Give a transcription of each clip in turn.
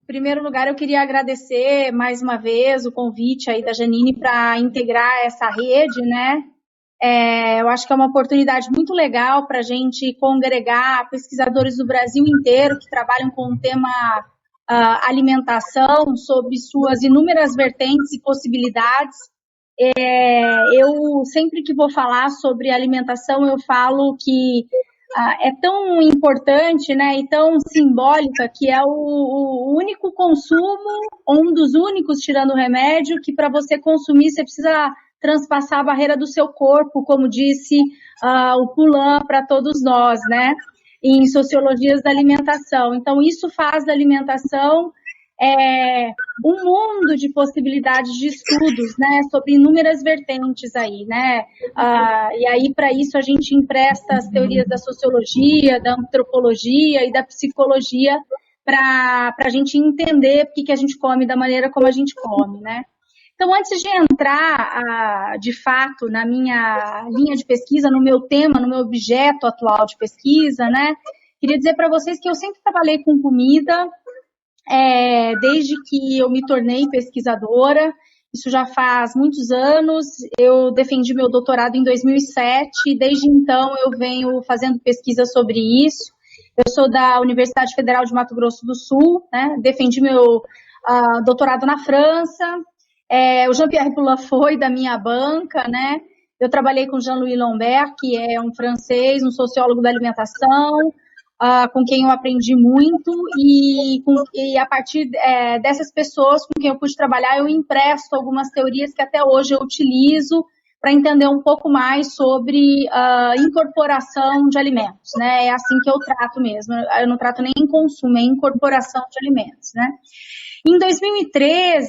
primeiro lugar, eu queria agradecer mais uma vez o convite aí da Janine para integrar essa rede, né? Eu acho que é uma oportunidade muito legal para a gente congregar pesquisadores do Brasil inteiro que trabalham com o tema alimentação, sob suas inúmeras vertentes e possibilidades. Eu sempre que vou falar sobre alimentação, eu falo que é tão importante, né, e tão simbólica que é o único consumo, um dos únicos, tirando o remédio, que para você consumir você precisa transpassar a barreira do seu corpo, como disse o Poulan para todos nós, né, em sociologias da alimentação. Então, isso faz da alimentação um mundo de possibilidades de estudos, né, sobre inúmeras vertentes aí, né, e aí para isso a gente empresta as teorias da sociologia, da antropologia e da psicologia para a gente entender por que a gente come da maneira como a gente come, né. Então, antes de entrar, de fato, na minha linha de pesquisa, no meu tema, no meu objeto atual de pesquisa, né, queria dizer para vocês que eu sempre trabalhei com comida, desde que eu me tornei pesquisadora, isso já faz muitos anos, eu defendi meu doutorado em 2007, e desde então eu venho fazendo pesquisa sobre isso. Eu sou da Universidade Federal de Mato Grosso do Sul, né, defendi meu doutorado na França, o Jean-Pierre Poulan foi da minha banca, né, eu trabalhei com Jean-Louis Lambert, que é um francês, um sociólogo da alimentação, com quem eu aprendi muito, e a partir dessas pessoas com quem eu pude trabalhar, eu empresto algumas teorias que até hoje eu utilizo para entender um pouco mais sobre incorporação de alimentos, né? É assim que eu trato mesmo, eu não trato nem em consumo, é incorporação de alimentos, né? Em 2013,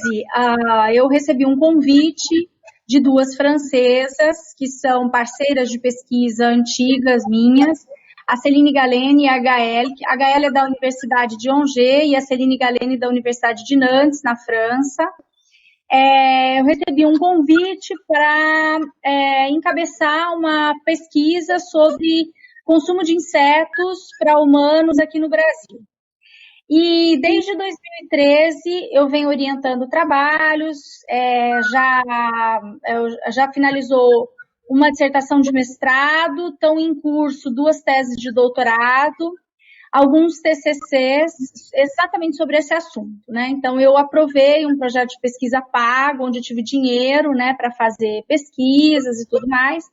eu recebi um convite de duas francesas, que são parceiras de pesquisa antigas minhas, a Céline Gallene e a Gaëlle. A Gaëlle é da Universidade de Angers e a Céline Gallene da Universidade de Nantes, na França. Eu recebi um convite para encabeçar uma pesquisa sobre consumo de insetos para humanos aqui no Brasil. E desde 2013 eu venho orientando trabalhos, já finalizou uma dissertação de mestrado, estão em curso 2 teses de doutorado, alguns TCCs exatamente sobre esse assunto, né? Então, eu aprovei um projeto de pesquisa pago, onde eu tive dinheiro, né, para fazer pesquisas e tudo mais.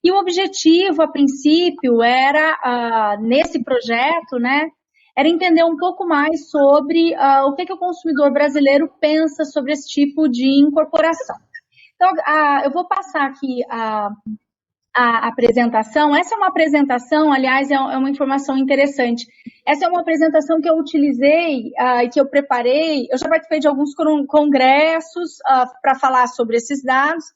E o objetivo, a princípio, era, nesse projeto, né, era entender um pouco mais sobre o que o consumidor brasileiro pensa sobre esse tipo de incorporação. Então, eu vou passar aqui a apresentação. Essa é uma apresentação, aliás, é uma informação interessante. Essa é uma apresentação que eu utilizei e que eu preparei. Eu já participei de alguns congressos para falar sobre esses dados,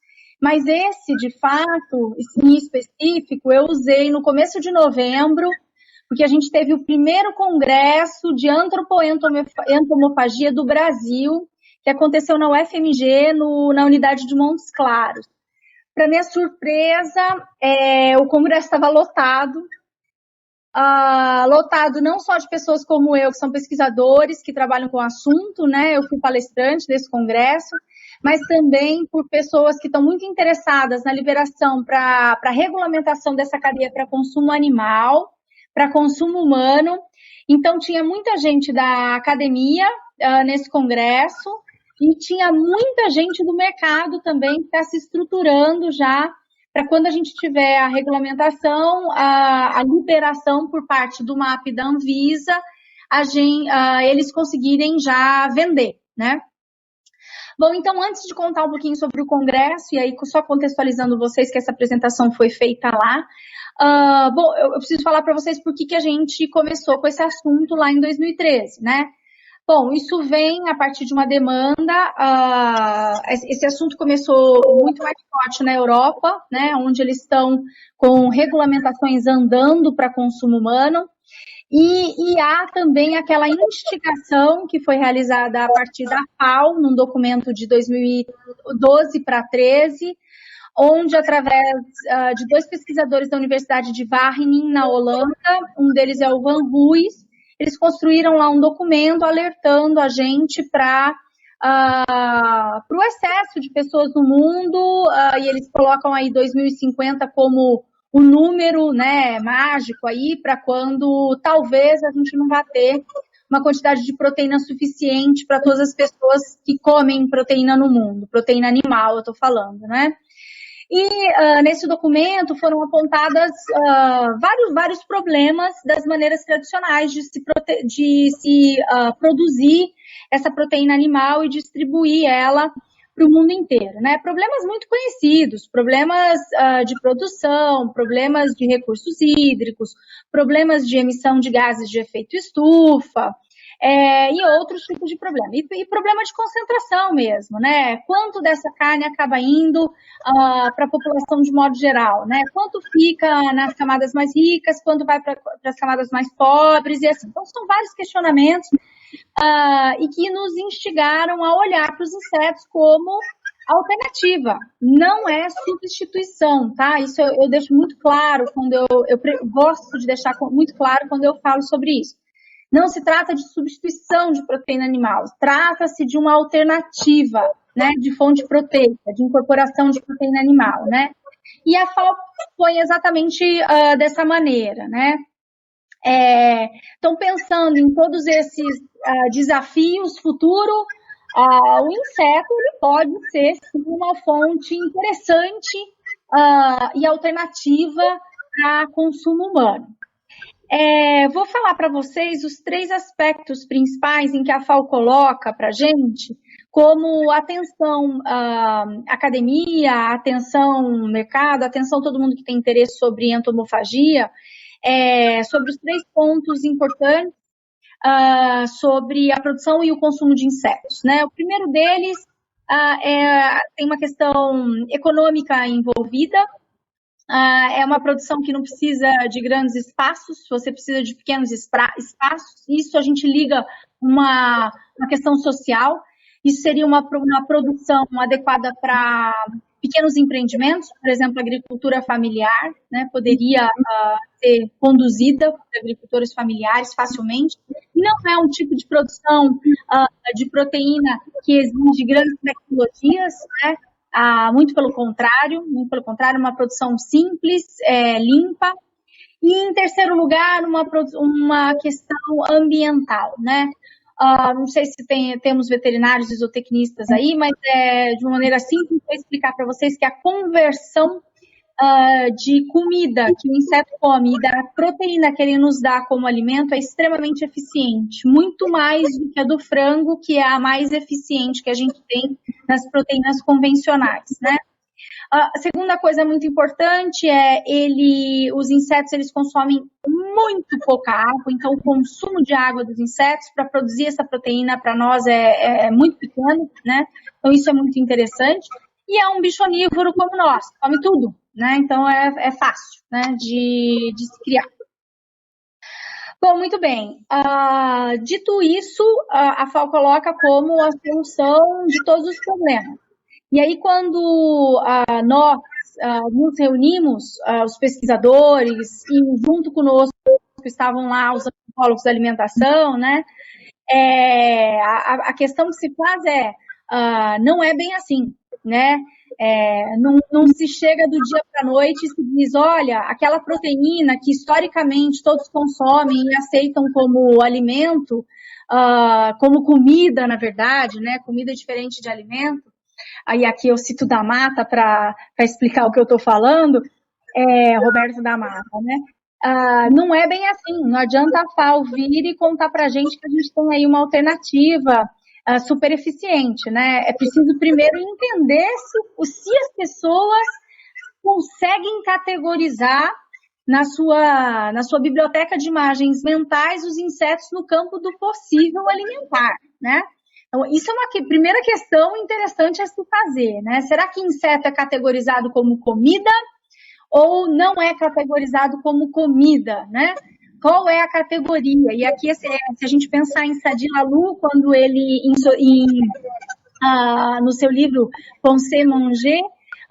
mas esse, de fato, em específico, eu usei no começo de novembro, porque a gente teve o primeiro congresso de antropoentomofagia do Brasil, que aconteceu na UFMG, na unidade de Montes Claros. Para minha surpresa, o congresso estava lotado, lotado não só de pessoas como eu, que são pesquisadores, que trabalham com o assunto, né? Eu fui palestrante desse congresso, mas também por pessoas que estão muito interessadas na liberação para a regulamentação dessa cadeia para consumo animal, para consumo humano. Então, tinha muita gente da academia nesse congresso, e tinha muita gente do mercado também que está se estruturando já para quando a gente tiver a regulamentação, a liberação por parte do MAP e da Anvisa, eles conseguirem já vender, né? Bom, então, antes de contar um pouquinho sobre o congresso, e aí só contextualizando vocês que essa apresentação foi feita lá, bom, eu preciso falar para vocês por que a gente começou com esse assunto lá em 2013, né? Bom, isso vem a partir de uma demanda, esse assunto começou muito mais forte na Europa, né, onde eles estão com regulamentações andando para consumo humano, e há também aquela instigação que foi realizada a partir da FAO, num documento de 2012 para 13, onde, através de 2 pesquisadores da Universidade de Wageningen, na Holanda, um deles é o Van Ruys, eles construíram lá um documento alertando a gente para o excesso de pessoas no mundo, e eles colocam aí 2050 como o número, né, mágico aí para quando talvez a gente não vá ter uma quantidade de proteína suficiente para todas as pessoas que comem proteína no mundo, proteína animal, eu estou falando, né? E nesse documento foram apontadas vários problemas das maneiras tradicionais de se produzir essa proteína animal e distribuir ela para o mundo inteiro, né? Problemas muito conhecidos, problemas de produção, problemas de recursos hídricos, problemas de emissão de gases de efeito estufa, e outros tipos de problema. E problema de concentração mesmo, né? Quanto dessa carne acaba indo para a população de modo geral, né? Quanto fica nas camadas mais ricas, quanto vai para as camadas mais pobres e assim. Então, são vários questionamentos e que nos instigaram a olhar para os insetos como alternativa, não é substituição, tá? Isso eu deixo muito claro quando eu gosto de deixar muito claro quando eu falo sobre isso. Não se trata de substituição de proteína animal, trata-se de uma alternativa, né, de fonte proteica, de incorporação de proteína animal, né? E a FAO põe exatamente dessa maneira, né? Então, pensando em todos esses desafios futuros, o inseto ele pode ser sim, uma fonte interessante e alternativa para consumo humano. Vou falar para vocês os 3 aspectos principais em que a FAO coloca para a gente, como atenção academia, atenção mercado, atenção todo mundo que tem interesse sobre entomofagia, sobre os 3 pontos importantes sobre a produção e o consumo de insetos, né? O primeiro deles tem uma questão econômica envolvida. É uma produção que não precisa de grandes espaços, você precisa de pequenos espaços. Isso a gente liga uma questão social. Isso seria uma produção adequada para pequenos empreendimentos, por exemplo, agricultura familiar, né, poderia ser conduzida por agricultores familiares facilmente. E não é um tipo de produção de proteína que exige grandes tecnologias, né? Muito pelo contrário, uma produção simples, limpa. E, em terceiro lugar, uma questão ambiental, né? Não sei se temos veterinários e zootecnistas aí, mas de uma maneira simples, vou explicar para vocês que a conversão de comida que o inseto come e da proteína que ele nos dá como alimento é extremamente eficiente, muito mais do que a do frango, que é a mais eficiente que a gente tem nas proteínas convencionais, né? A segunda coisa muito importante os insetos eles consomem muito pouca água, então o consumo de água dos insetos para produzir essa proteína para nós é muito pequeno, né? Então isso é muito interessante. E é um bicho onívoro como nós, come tudo, né? Então é fácil, né, de se criar. Bom, muito bem. Dito isso, a FAO coloca como a solução de todos os problemas. E aí, quando nós nos reunimos, os pesquisadores, e junto conosco estavam lá os antropólogos da alimentação, né? A questão que se faz não é bem assim, né? Não se chega do dia para a noite e se diz, olha, aquela proteína que historicamente todos consomem e aceitam como alimento, como comida, na verdade, né? Comida diferente de alimento. Aí aqui eu cito da Mata para explicar o que eu estou falando, Roberto da Mata, né? Não é bem assim, não adianta a FAO vir e contar para a gente que a gente tem aí uma alternativa super eficiente, né? É preciso primeiro entender se as pessoas conseguem categorizar na sua biblioteca de imagens mentais os insetos no campo do possível alimentar, né? Então, isso é uma primeira questão interessante a se fazer, né? Será que inseto é categorizado como comida ou não é categorizado como comida, né? Qual é a categoria? E aqui, se a gente pensar em Sadi Lalou, quando ele, no seu livro Pensée Manger,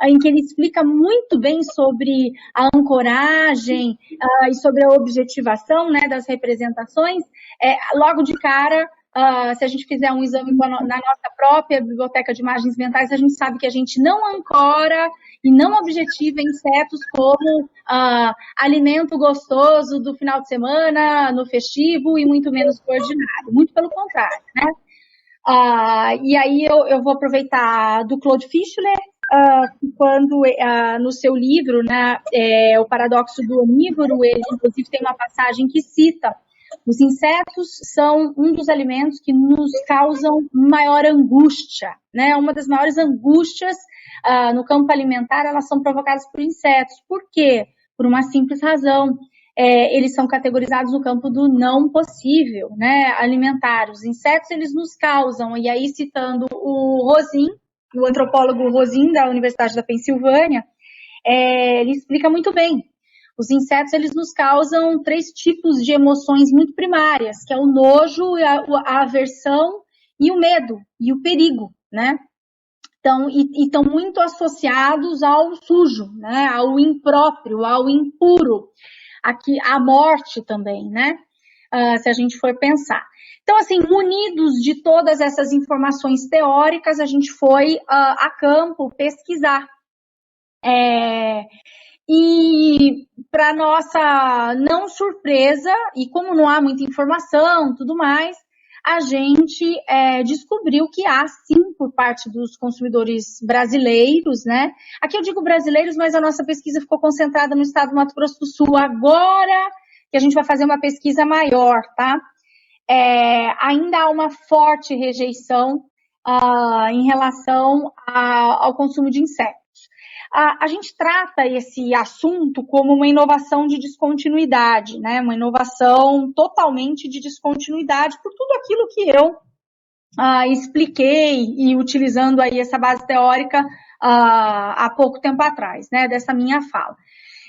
em que ele explica muito bem sobre a ancoragem e sobre a objetivação, né, das representações. Logo de cara, se a gente fizer um exame na nossa própria biblioteca de imagens mentais, a gente sabe que a gente não ancora e não objetiva insetos como alimento gostoso do final de semana, no festivo, e muito menos do ordinário. Muito pelo contrário, né? E aí eu vou aproveitar do Claude Fischler, quando no seu livro, né, O Paradoxo do Onívoro, ele inclusive tem uma passagem que cita: os insetos são um dos alimentos que nos causam maior angústia, né? Uma das maiores angústias no campo alimentar, elas são provocadas por insetos. Por quê? Por uma simples razão. Eles são categorizados no campo do não possível, né, alimentar. Os insetos, eles nos causam, e aí citando o Rosin, o antropólogo Rosin, da Universidade da Pensilvânia, ele explica muito bem. Os insetos, eles nos causam 3 tipos de emoções muito primárias, que é o nojo, a aversão e o medo, e o perigo, né? Então, e estão muito associados ao sujo, né, ao impróprio, ao impuro. Aqui, a morte também, né? Se a gente for pensar. Então, assim, munidos de todas essas informações teóricas, a gente foi a campo pesquisar. E, para nossa não surpresa, e como não há muita informação, tudo mais, a gente descobriu que há, sim, por parte dos consumidores brasileiros, né? Aqui eu digo brasileiros, mas a nossa pesquisa ficou concentrada no estado do Mato Grosso do Sul. Agora que a gente vai fazer uma pesquisa maior, tá? Ainda há uma forte rejeição em relação ao consumo de insetos. A gente trata esse assunto como uma inovação de descontinuidade, né? Uma inovação totalmente de descontinuidade por tudo aquilo que eu expliquei e utilizando aí essa base teórica há pouco tempo atrás, né? Dessa minha fala.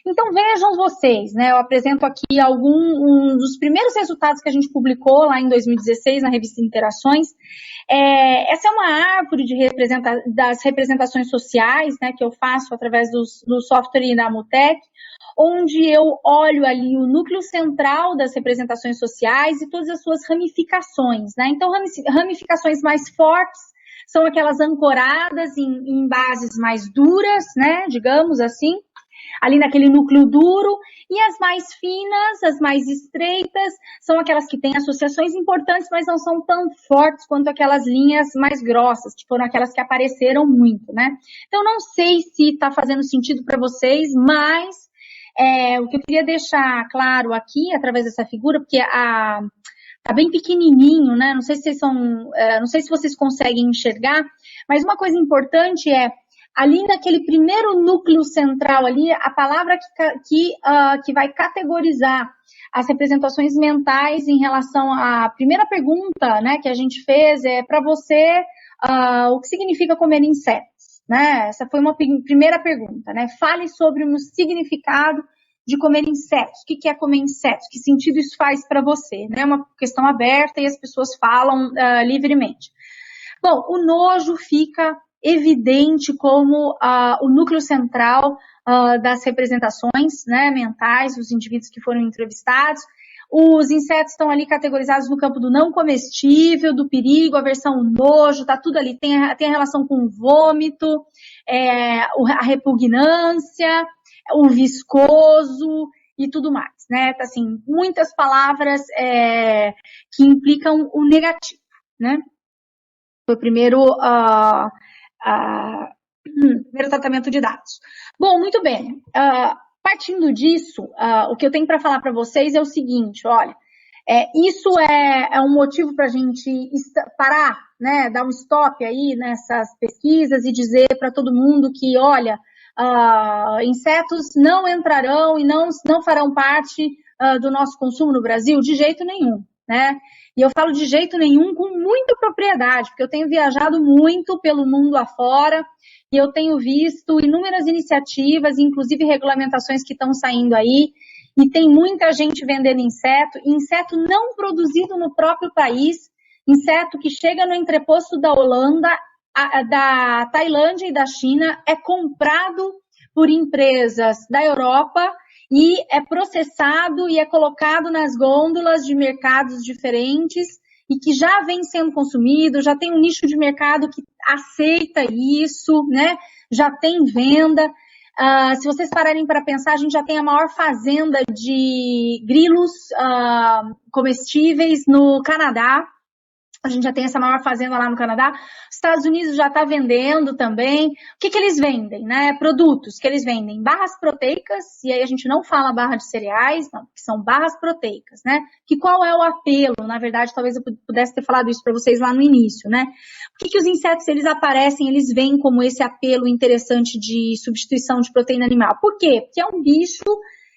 Então, vejam vocês, né? Eu apresento aqui um dos primeiros resultados que a gente publicou lá em 2016 na revista Interações. Essa é uma árvore das representações sociais, né, que eu faço através do software da Mutec, onde eu olho ali o núcleo central das representações sociais e todas as suas ramificações, né? Então, ramificações mais fortes são aquelas ancoradas em bases mais duras, né, digamos assim, ali naquele núcleo duro, e as mais finas, as mais estreitas, são aquelas que têm associações importantes, mas não são tão fortes quanto aquelas linhas mais grossas, que foram aquelas que apareceram muito, né? Então, não sei se está fazendo sentido para vocês, mas o que eu queria deixar claro aqui, através dessa figura, porque tá bem pequenininho, né? Não sei se vocês conseguem enxergar, mas uma coisa importante ali naquele primeiro núcleo central ali, a palavra que vai categorizar as representações mentais em relação à primeira pergunta, né, que a gente fez, para você, o que significa comer insetos, né? Essa foi uma primeira pergunta, né? Fale sobre o significado de comer insetos. O que é comer insetos? Que sentido isso faz para você? É uma questão aberta e as pessoas falam livremente. Bom, o nojo fica evidente como o núcleo central das representações, né, mentais dos indivíduos que foram entrevistados. Os insetos estão ali categorizados no campo do não comestível, do perigo, aversão, o nojo, tá tudo ali. Tem a relação com o vômito, a repugnância, o viscoso e tudo mais, né? Assim, muitas palavras que implicam o negativo, né? Foi o primeiro tratamento de dados. Bom, muito bem. Partindo disso, o que eu tenho para falar para vocês é o seguinte, olha, isso é um motivo para a gente parar, né, dar um stop aí nessas pesquisas e dizer para todo mundo que, olha, insetos não entrarão e não farão parte do nosso consumo no Brasil de jeito nenhum, né? E eu falo de jeito nenhum com muita propriedade, porque eu tenho viajado muito pelo mundo afora e eu tenho visto inúmeras iniciativas, inclusive regulamentações que estão saindo aí, e tem muita gente vendendo inseto não produzido no próprio país, inseto que chega no entreposto da Holanda da Tailândia e da China é comprado por empresas da Europa e é processado e é colocado nas gôndolas de mercados diferentes e que já vem sendo consumido, já tem um nicho de mercado que aceita isso, né? Já tem venda. Se vocês pararem para pensar, a gente já tem a maior fazenda de grilos comestíveis no Canadá. A gente já tem essa maior fazenda lá no Canadá. Os Estados Unidos já está vendendo também. O que eles vendem, né? Produtos que eles vendem. Barras proteicas, e aí a gente não fala barra de cereais, não, que são barras proteicas, né? Que qual é o apelo? Na verdade, talvez eu pudesse ter falado isso para vocês lá no início, né? Por que os insetos, eles aparecem, eles vêm como esse apelo interessante de substituição de proteína animal? Por quê? Porque é um bicho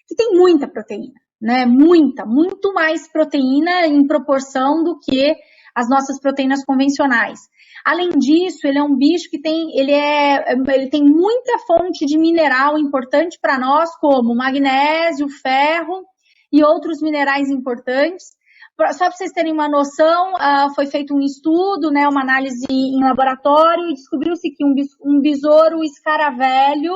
que tem muita proteína, né? Muito mais proteína em proporção do que as nossas proteínas convencionais. Além disso, ele é um bicho que ele tem muita fonte de mineral importante para nós, como magnésio, ferro e outros minerais importantes. Só para vocês terem uma noção, foi feito um estudo, né, uma análise em laboratório, e descobriu-se que um besouro escaravelho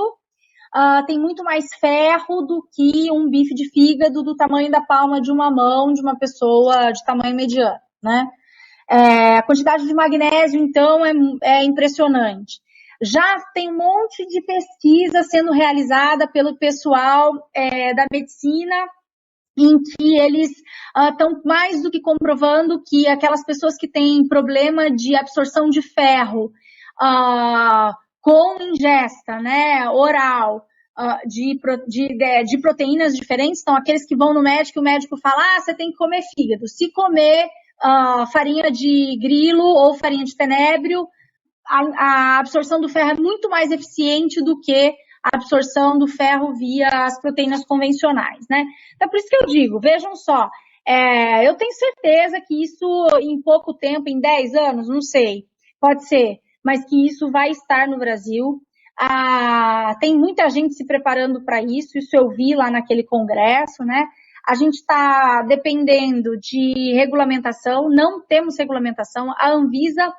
tem muito mais ferro do que um bife de fígado do tamanho da palma de uma mão de uma pessoa de tamanho mediano, né? A quantidade de magnésio, então, é impressionante. Já tem um monte de pesquisa sendo realizada pelo pessoal da medicina, em que eles estão mais do que comprovando que aquelas pessoas que têm problema de absorção de ferro com ingesta, né, oral, de proteínas diferentes, então aqueles que vão no médico, o médico fala, você tem que comer fígado. Se comer farinha de grilo ou farinha de tenébrio, a absorção do ferro é muito mais eficiente do que a absorção do ferro via as proteínas convencionais, né? Então, por isso que eu digo, vejam só, eu tenho certeza que isso em pouco tempo, em 10 anos, não sei, pode ser, mas que isso vai estar no Brasil. Tem muita gente se preparando para isso eu vi lá naquele congresso, né? A gente está dependendo de regulamentação, não temos regulamentação. A Anvisa,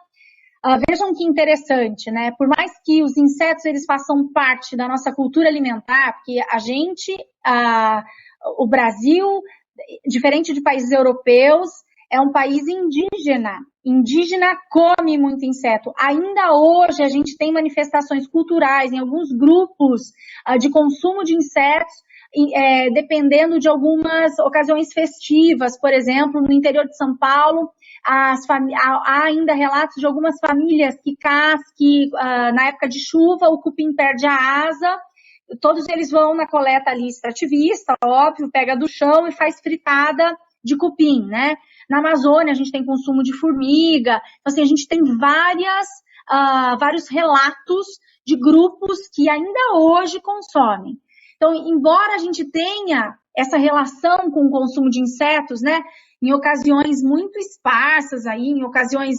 vejam que interessante, né? Por mais que os insetos eles façam parte da nossa cultura alimentar, porque o Brasil, diferente de países europeus, é um país indígena. Indígena come muito inseto. Ainda hoje a gente tem manifestações culturais em alguns grupos de consumo de insetos, dependendo de algumas ocasiões festivas. Por exemplo, no interior de São Paulo, há ainda relatos de algumas famílias que na época de chuva o cupim perde a asa, todos eles vão na coleta ali extrativista, óbvio, pega do chão e faz fritada de cupim, né? Na Amazônia a gente tem consumo de formiga, então assim, a gente tem vários relatos de grupos que ainda hoje consomem. Então, embora a gente tenha essa relação com o consumo de insetos, né, em ocasiões muito esparsas, aí, em ocasiões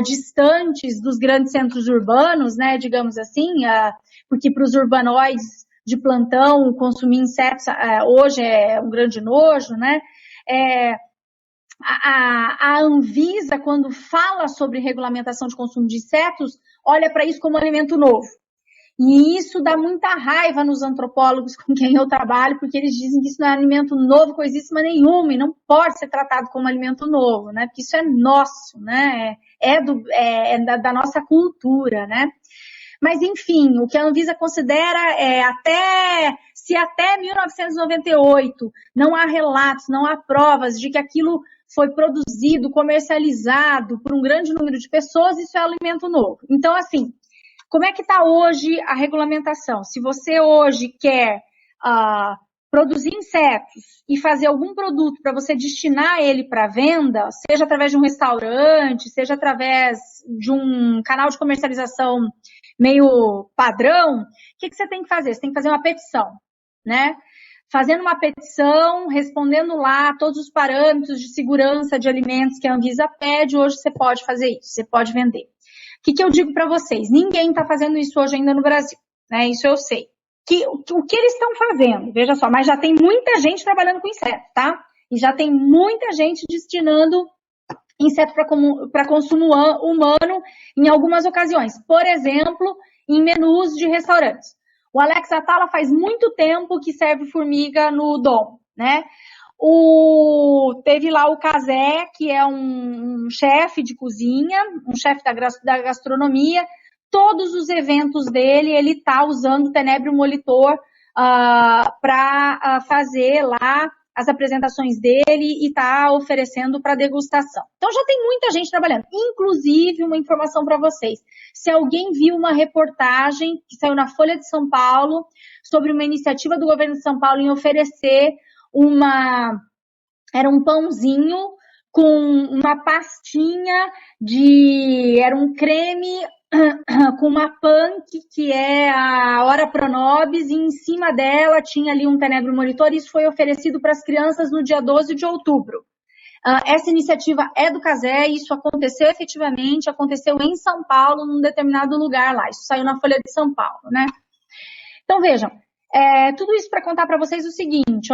distantes dos grandes centros urbanos, né, digamos assim, porque para os urbanoides de plantão consumir insetos hoje é um grande nojo, né? A Anvisa, quando fala sobre regulamentação de consumo de insetos, olha para isso como alimento novo. E isso dá muita raiva nos antropólogos com quem eu trabalho, porque eles dizem que isso não é alimento novo, coisíssima nenhuma, e não pode ser tratado como alimento novo, né? Porque isso é nosso, né? Da nossa cultura, né? Mas, enfim, o que a Anvisa considera se até 1998 não há relatos, não há provas de que aquilo foi produzido, comercializado por um grande número de pessoas, isso é alimento novo. Então, assim, como é que está hoje a regulamentação? Se você hoje quer produzir insetos e fazer algum produto para você destinar ele para venda, seja através de um restaurante, seja através de um canal de comercialização meio padrão, o que você tem que fazer? Você tem que fazer uma petição, né? Fazendo uma petição, respondendo lá todos os parâmetros de segurança de alimentos que a Anvisa pede, hoje você pode fazer isso, você pode vender. O que eu digo para vocês? Ninguém está fazendo isso hoje ainda no Brasil, né? Isso eu sei. O que eles estão fazendo? Veja só, mas já tem muita gente trabalhando com inseto, tá? E já tem muita gente destinando inseto para consumo humano em algumas ocasiões. Por exemplo, em menus de restaurantes. O Alex Atala faz muito tempo que serve formiga no Dom, né? Teve lá o Cazé, que é um chefe de cozinha, um chefe da gastronomia. Todos os eventos dele, ele está usando o Tenebrio Molitor para fazer lá as apresentações dele e está oferecendo para degustação. Então já tem muita gente trabalhando. Inclusive, uma informação para vocês. Se alguém viu uma reportagem que saiu na Folha de São Paulo sobre uma iniciativa do governo de São Paulo em oferecer era um pãozinho com uma pastinha era um creme com uma punk, que é a Ora Pronobis, e em cima dela tinha ali um Tenebrio Molitor, e isso foi oferecido para as crianças no dia 12 de outubro. Essa iniciativa é do Cazé, isso aconteceu efetivamente, aconteceu em São Paulo, num determinado lugar lá, isso saiu na Folha de São Paulo, né? Então, vejam, tudo isso para contar para vocês o seguinte,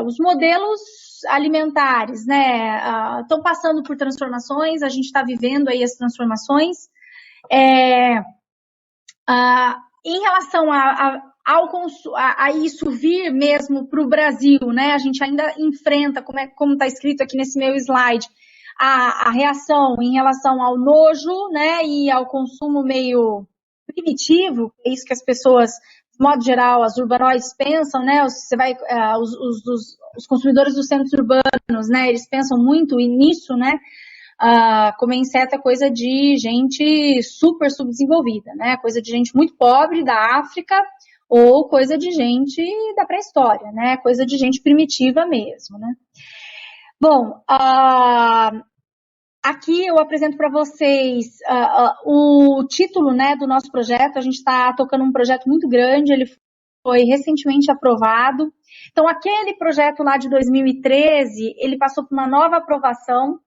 os modelos alimentares, né, estão passando por transformações, a gente está vivendo aí as transformações. Em relação a isso vir mesmo para o Brasil, né, a gente ainda enfrenta, como está escrito aqui nesse meu slide, a reação em relação ao nojo, né, e ao consumo meio primitivo, é isso que as pessoas, de modo geral, as urbanoides pensam, né, os consumidores dos centros urbanos, né, eles pensam muito nisso, né, comer inseto é coisa de gente super subdesenvolvida, né, coisa de gente muito pobre da África, ou coisa de gente da pré-história, né, coisa de gente primitiva mesmo, né. Bom, aqui eu apresento para vocês o título, né, do nosso projeto. A gente está tocando um projeto muito grande, ele foi recentemente aprovado. Então, aquele projeto lá de 2013, ele passou por uma nova aprovação.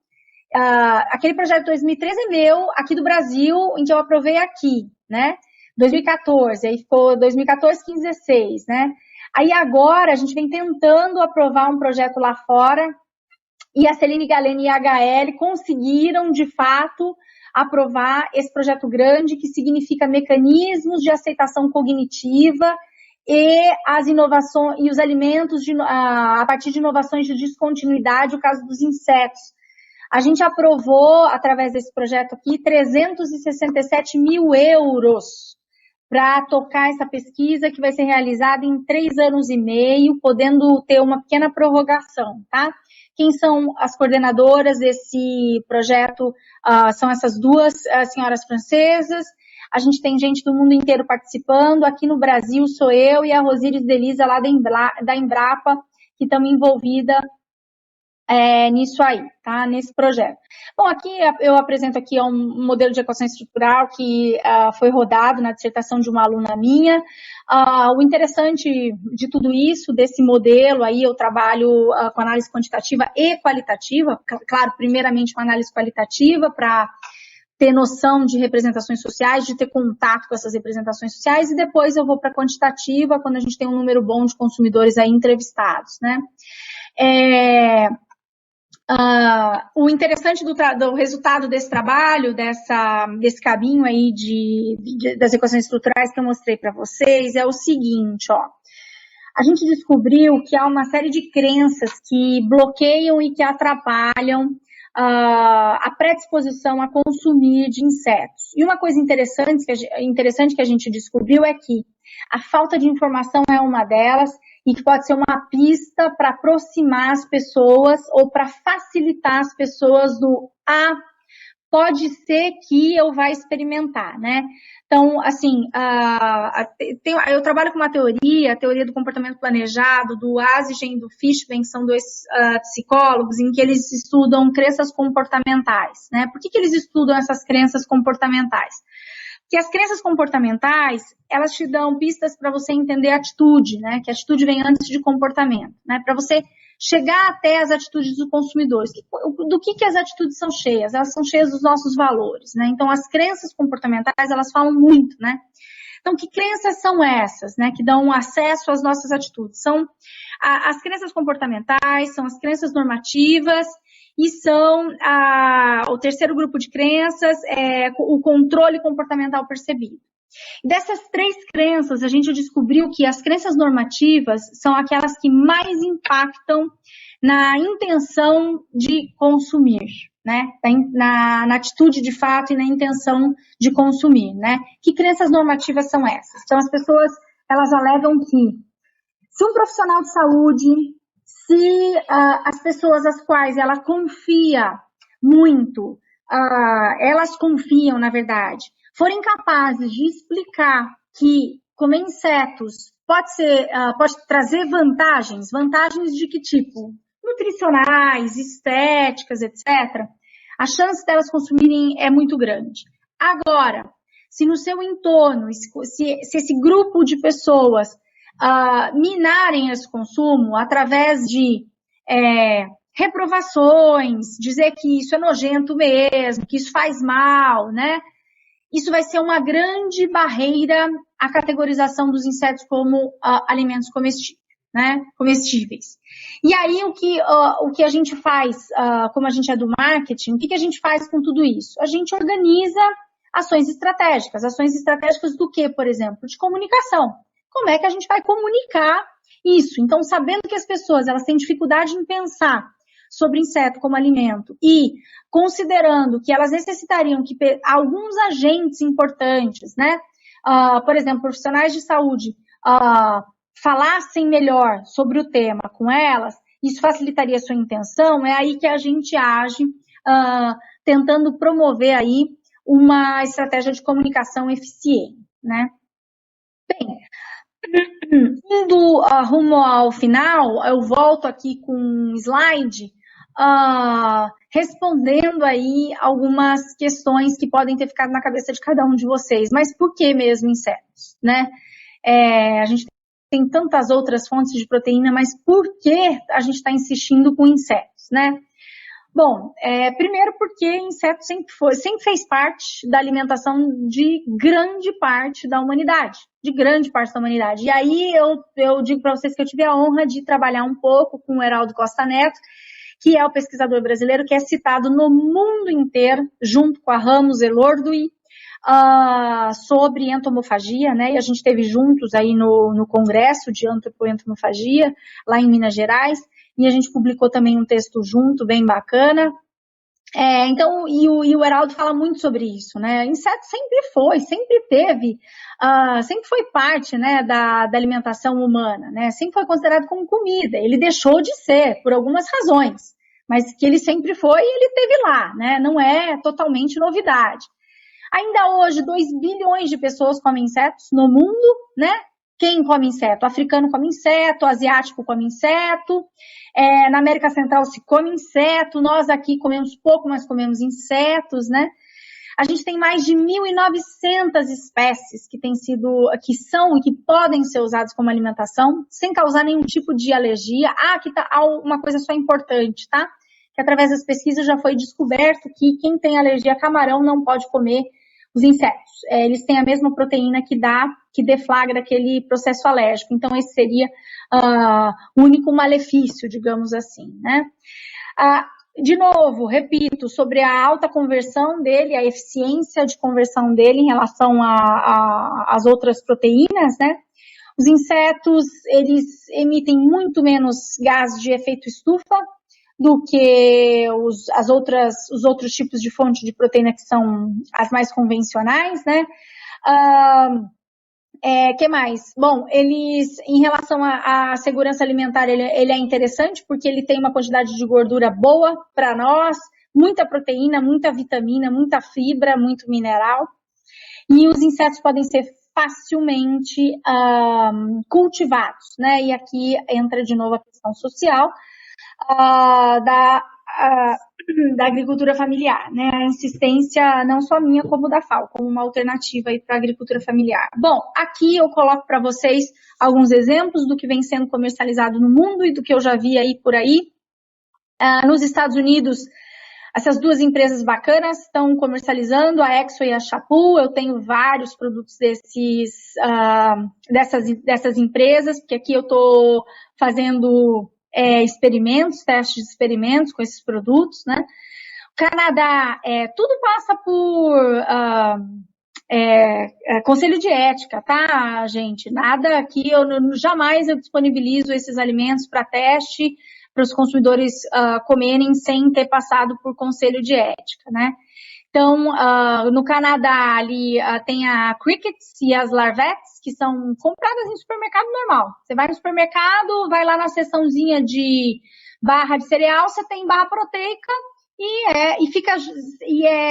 Aquele projeto de 2013 é meu, aqui do Brasil, em que eu aprovei aqui, né, 2014, aí ficou 2014, 15, 16, né. Aí agora a gente vem tentando aprovar um projeto lá fora, e a Celine Galene e a HL conseguiram, de fato, aprovar esse projeto grande, que significa mecanismos de aceitação cognitiva e as inovações e os alimentos a partir de inovações de descontinuidade, o caso dos insetos. A gente aprovou, através desse projeto aqui, 367 mil euros para tocar essa pesquisa, que vai ser realizada em 3 anos e meio, podendo ter uma pequena prorrogação, tá? Quem são as coordenadoras desse projeto? São essas duas senhoras francesas. A gente tem gente do mundo inteiro participando. Aqui no Brasil sou eu e a Rosíris Delisa, lá da Embrapa, que estamos envolvida nisso aí, tá? Nesse projeto. Bom, aqui eu apresento aqui um modelo de equação estrutural que foi rodado na dissertação de uma aluna minha. O interessante de tudo isso, desse modelo aí, eu trabalho com análise quantitativa e qualitativa, claro, primeiramente com análise qualitativa, para ter noção de representações sociais, de ter contato com essas representações sociais, e depois eu vou para a quantitativa, quando a gente tem um número bom de consumidores aí entrevistados, né? O interessante do resultado desse trabalho, desse caminho aí das equações estruturais que eu mostrei para vocês, é o seguinte, a gente descobriu que há uma série de crenças que bloqueiam e que atrapalham a predisposição a consumir de insetos. E uma coisa interessante que a gente descobriu é que a falta de informação é uma delas, e que pode ser uma pista para aproximar as pessoas ou para facilitar as pessoas pode ser que eu vá experimentar, né? Então, assim, eu trabalho com uma teoria, a teoria do comportamento planejado, do Azigen e do Fishman, que são dois psicólogos, em que eles estudam crenças comportamentais, né? Por que eles estudam essas crenças comportamentais? Que as crenças comportamentais, elas te dão pistas para você entender a atitude, né? Que a atitude vem antes de comportamento, né? Para você chegar até as atitudes dos consumidores. Do que as atitudes são cheias? Elas são cheias dos nossos valores, né? Então, as crenças comportamentais, elas falam muito, né? Então, que crenças são essas, né? Que dão acesso às nossas atitudes? São as crenças comportamentais, são as crenças normativas e são o terceiro grupo de crenças é o controle comportamental percebido. Dessas 3 crenças, a gente descobriu que as crenças normativas são aquelas que mais impactam na intenção de consumir, né? Na atitude de fato e na intenção de consumir, né? Que crenças normativas são essas? Então, as pessoas, elas alegam que se um profissional de saúde, se as pessoas às quais ela confia muito, elas confiam, na verdade, forem capazes de explicar que comer insetos pode trazer vantagens de que tipo? Nutricionais, estéticas, etc., a chance delas consumirem é muito grande. Agora, se no seu entorno, se esse grupo de pessoas minarem esse consumo através de reprovações, dizer que isso é nojento mesmo, que isso faz mal, né? Isso vai ser uma grande barreira à categorização dos insetos como alimentos comestíveis. E aí, o que a gente faz, como a gente é do marketing, o que a gente faz com tudo isso? A gente organiza ações estratégicas. Ações estratégicas do quê, por exemplo? De comunicação. Como é que a gente vai comunicar isso? Então, sabendo que as pessoas elas têm dificuldade em pensar sobre inseto como alimento e considerando que elas necessitariam que alguns agentes importantes, né? Por exemplo, profissionais de saúde falassem melhor sobre o tema com elas, isso facilitaria a sua intenção, é aí que a gente age tentando promover aí uma estratégia de comunicação eficiente, né? Bem, indo rumo ao final, eu volto aqui com um slide respondendo aí algumas questões que podem ter ficado na cabeça de cada um de vocês. Mas por que mesmo insetos, né? A gente tem tantas outras fontes de proteína, mas por que a gente está insistindo com insetos, né? Bom, primeiro porque inseto sempre fez parte da alimentação de grande parte da humanidade, E aí eu digo para vocês que eu tive a honra de trabalhar um pouco com o Heraldo Costa Neto, que é o pesquisador brasileiro que é citado no mundo inteiro, junto com a Ramos Elorduy, sobre entomofagia, né? E a gente esteve juntos aí no Congresso de Antropoentomofagia, lá em Minas Gerais, e a gente publicou também um texto junto, bem bacana. Então, e o Heraldo fala muito sobre isso, né? Inseto sempre foi parte, né, da alimentação humana, né? Sempre foi considerado como comida. Ele deixou de ser por algumas razões, mas que ele sempre foi e ele esteve lá, né? Não é totalmente novidade. Ainda hoje, 2 bilhões de pessoas comem insetos no mundo, né? Quem come inseto? O africano come inseto, o asiático come inseto, na América Central se come inseto, nós aqui comemos pouco, mas comemos insetos, né? A gente tem mais de 1.900 espécies que são e que podem ser usadas como alimentação, sem causar nenhum tipo de alergia. Aqui tá uma coisa só importante, tá? Que através das pesquisas já foi descoberto que quem tem alergia a camarão não pode comer os insetos. Eles têm a mesma proteína que deflagra aquele processo alérgico. Então, esse seria o único malefício, digamos assim, né? De novo, repito, sobre a alta conversão dele, a eficiência de conversão dele em relação às outras proteínas, né? Os insetos, eles emitem muito menos gás de efeito estufa do que os outros tipos de fonte de proteína que são as mais convencionais, né? Que mais? Bom, em relação à segurança alimentar, ele é interessante porque ele tem uma quantidade de gordura boa para nós, muita proteína, muita vitamina, muita fibra, muito mineral. E os insetos podem ser facilmente cultivados, né? E aqui entra de novo a questão social da agricultura familiar, né? A insistência não só minha, como da FAO, como uma alternativa para a agricultura familiar. Bom, aqui eu coloco para vocês alguns exemplos do que vem sendo comercializado no mundo e do que eu já vi aí por aí. Nos Estados Unidos, essas 2 empresas bacanas estão comercializando, a Exo e a Chapu. Eu tenho vários produtos dessas empresas, porque aqui eu estou fazendo testes de experimentos com esses produtos, né? O Canadá, tudo passa por conselho de ética, tá, gente? Nada aqui, jamais eu disponibilizo esses alimentos para teste, para os consumidores comerem sem ter passado por conselho de ética, né? Então, no Canadá, ali tem a Crickets e as Larvettes, que são compradas em supermercado normal. Você vai no supermercado, vai lá na seçãozinha de barra de cereal, você tem barra proteica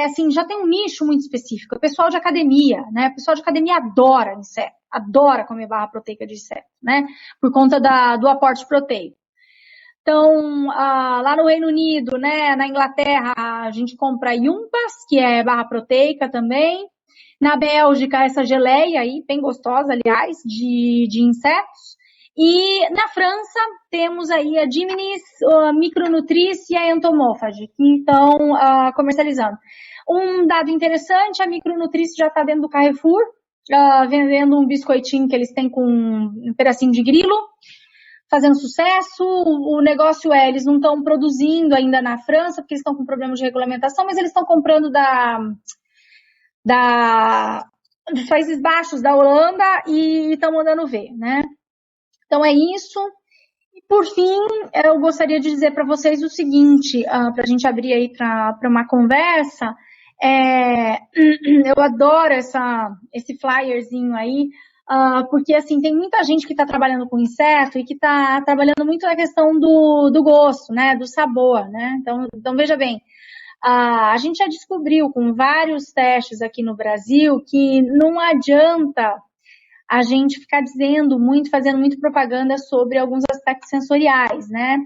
assim, já tem um nicho muito específico. O pessoal de academia, né? O pessoal de academia adora inseto, adora comer barra proteica de inseto, né? Por conta do aporte proteico. Então, lá no Reino Unido, né, na Inglaterra, a gente compra Yumpas, que é barra proteica também. Na Bélgica, essa geleia aí, bem gostosa, aliás, de insetos. E na França, temos aí a Diminis, a Micronutris e a Entomophagy, que estão comercializando. Um dado interessante, a Micronutris já está dentro do Carrefour, vendendo um biscoitinho que eles têm com um pedacinho de grilo, fazendo sucesso. O negócio eles não estão produzindo ainda na França, porque eles estão com problemas de regulamentação, mas eles estão comprando dos Países Baixos, da Holanda, e estão mandando ver, né? Então é isso. E por fim, eu gostaria de dizer para vocês o seguinte, para a gente abrir aí para uma conversa. Eu adoro esse flyerzinho aí, porque assim, tem muita gente que está trabalhando com inseto e que está trabalhando muito na questão do gosto, né, do sabor, né? Então veja bem, a gente já descobriu com vários testes aqui no Brasil que não adianta a gente ficar fazendo muito propaganda sobre alguns aspectos sensoriais, né?